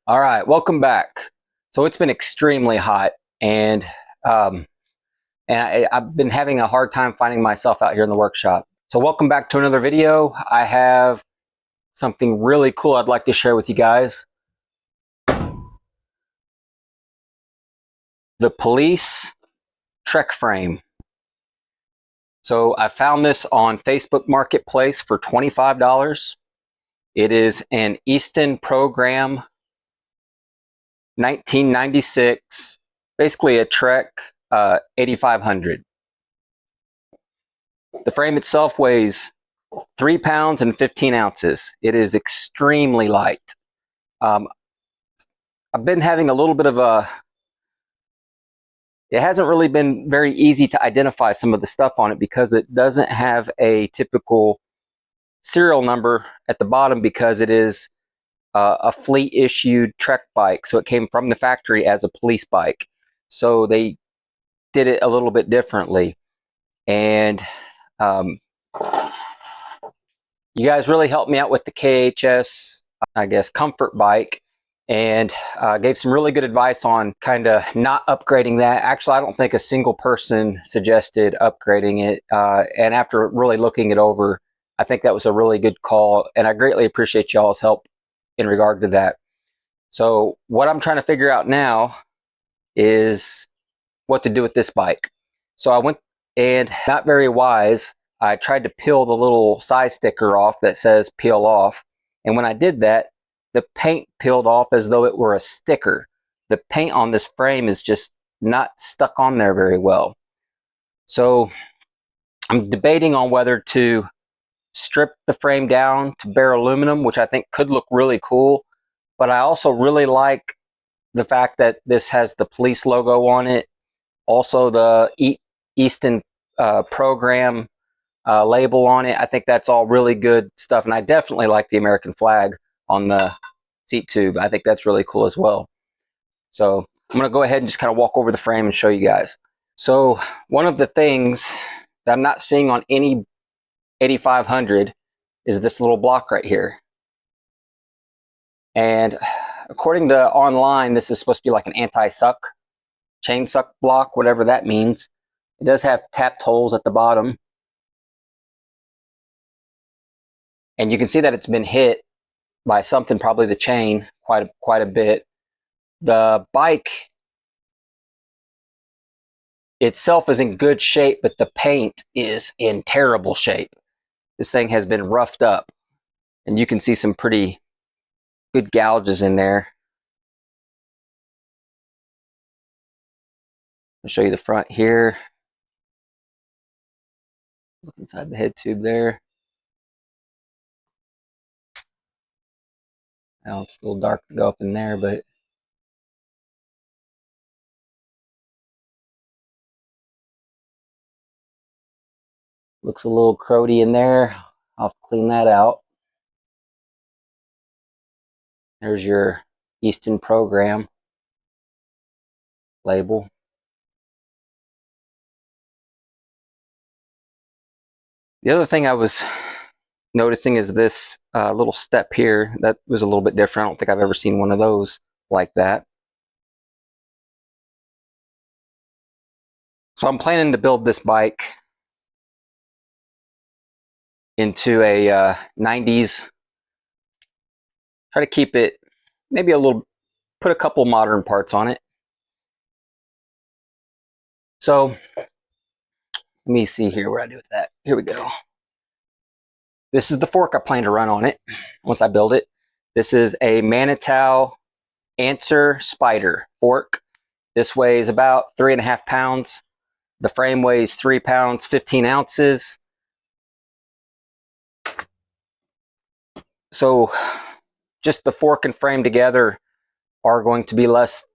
All right, welcome back. So it's been extremely hot, and um, I've been having a hard time finding myself out here in the workshop. So welcome back to another video. I have something really cool I'd like to share with you guys. The police Trek frame. So I found this on Facebook Marketplace for $25. It is an Easton Program 1996, basically a Trek 8500. The frame itself weighs 3 pounds and 15 ounces. It is extremely light. Um, I've been having a little bit of it hasn't really been very easy to identify some of the stuff on it because it doesn't have a typical serial number at the bottom because it is a fleet issued Trek bike. So it came from the factory as a police bike. So they did it a little bit differently. And you guys really helped me out with the KHS, I guess, comfort bike, and gave some really good advice on kind of not upgrading that. Actually, I don't think a single person suggested upgrading it. And after really looking it over, I think that was a really good call. And I greatly appreciate y'all's help in regard to that. So what I'm trying to figure out now is what to do with this bike. So I went, and not very wise, I tried to peel the little side sticker off that says peel off. And when I did that, the paint peeled off as though it were a sticker. The paint on this frame is just not stuck on there very well. So I'm debating on whether to strip the frame down to bare aluminum, which I think could look really cool. But I also really like the fact that this has the police logo on it. Also the Easton Program label on it. I think that's all really good stuff. And I definitely like the American flag on the seat tube. I think that's really cool as well. So I'm going to go ahead and just kind of walk over the frame and show you guys. So one of the things that I'm not seeing on any 8500 is this little block right here. And according to online, this is supposed to be like an anti-suck, chain suck block, whatever that means. It does have tapped holes at the bottom. And you can see that it's been hit by something, probably the chain, quite a bit. The bike itself is in good shape, but the paint is in terrible shape. This thing has been roughed up, and you can see some pretty good gouges in there. I'll show you the front here. Look inside the head tube there. Now it's a little dark to go up in there, but looks a little crowdy in there. I'll have to clean that out. There's your Easton Program label. The other thing I was noticing is this little step here. That was a little bit different. I don't think I've ever seen one of those like that. So I'm planning to build this bike into a 90s. Try to keep it maybe a little, put a couple modern parts on it. So let me see here what I do with that. Here we go. This is the fork I plan to run on it once I build it. This is a Manitou Answer Spider fork. This weighs about 3.5 pounds. The frame weighs 3 pounds, 15 ounces. So just the fork and frame together are going to be less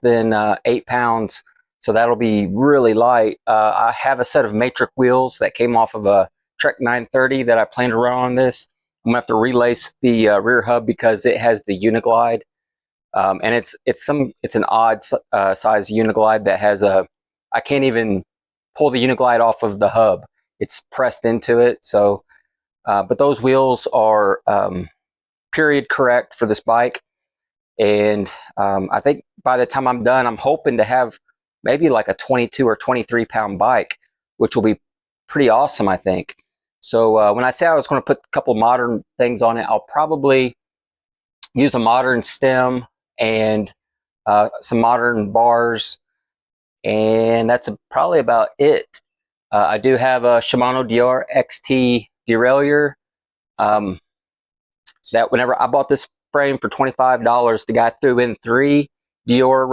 than 8 pounds. So that'll be really light. I have a set of matrix wheels that came off of a Trek 930 that I plan to run on this. I'm gonna have to relace the rear hub because it has the Uniglide, and it's an odd size Uniglide that has a, I can't even pull the Uniglide off of the hub. It's pressed into it. So, but those wheels are period correct for this bike. And I think by the time I'm done, I'm hoping to have maybe like a 22 or 23 pound bike, which will be pretty awesome, I think. So when I say I was going to put a couple modern things on it, I'll probably use a modern stem and some modern bars, and that's probably about it. I do have a Shimano Dior XT derailleur. That whenever I bought this frame for $25, the guy threw in three Dior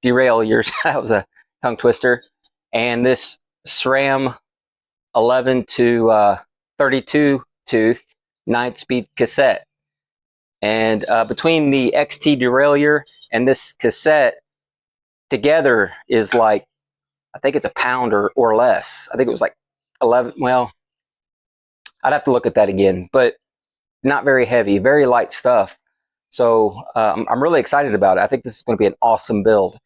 derailleurs. That was a tongue twister. And this SRAM 11 to 32 tooth 9-speed cassette. And between the XT derailleur and this cassette together is like, I think it's a pound or less. I think it was like 11. Well, I'd have to look at that again, but not very heavy, very light stuff. So I'm really excited about it. I think this is going to be an awesome build.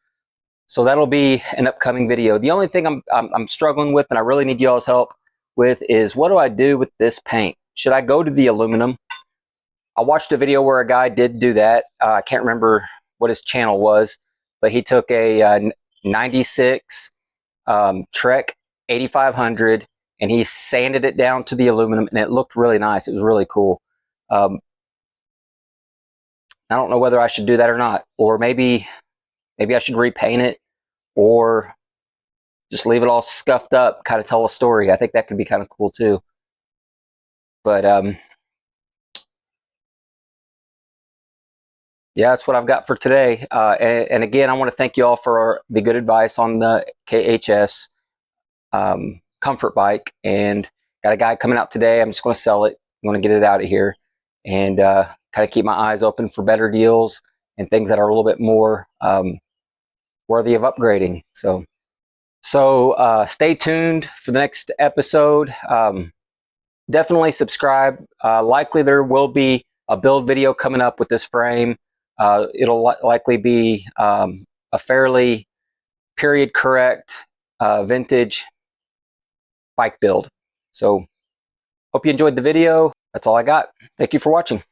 So that'll be an upcoming video. The only thing I'm struggling with, and I really need y'all's help with, is what do I do with this paint? Should I go to the aluminum? I watched a video where a guy did do that. I can't remember what his channel was, but he took a 96 Trek 8500 and he sanded it down to the aluminum, and it looked really nice. It was really cool. I don't know whether I should do that or not, or maybe I should repaint it, or just leave it all scuffed up, kind of tell a story. I think that could be kind of cool too. But yeah, that's what I've got for today. And again, I want to thank you all for the good advice on the KHS comfort bike. And got a guy coming out today. I'm just going to sell it. I'm going to get it out of here, and kind of keep my eyes open for better deals and things that are a little bit more worthy of upgrading. So stay tuned for the next episode. Definitely subscribe. Likely there will be a build video coming up with this frame. It'll likely be a fairly period correct vintage bike build. So hope you enjoyed the video. That's all I got. Thank you for watching.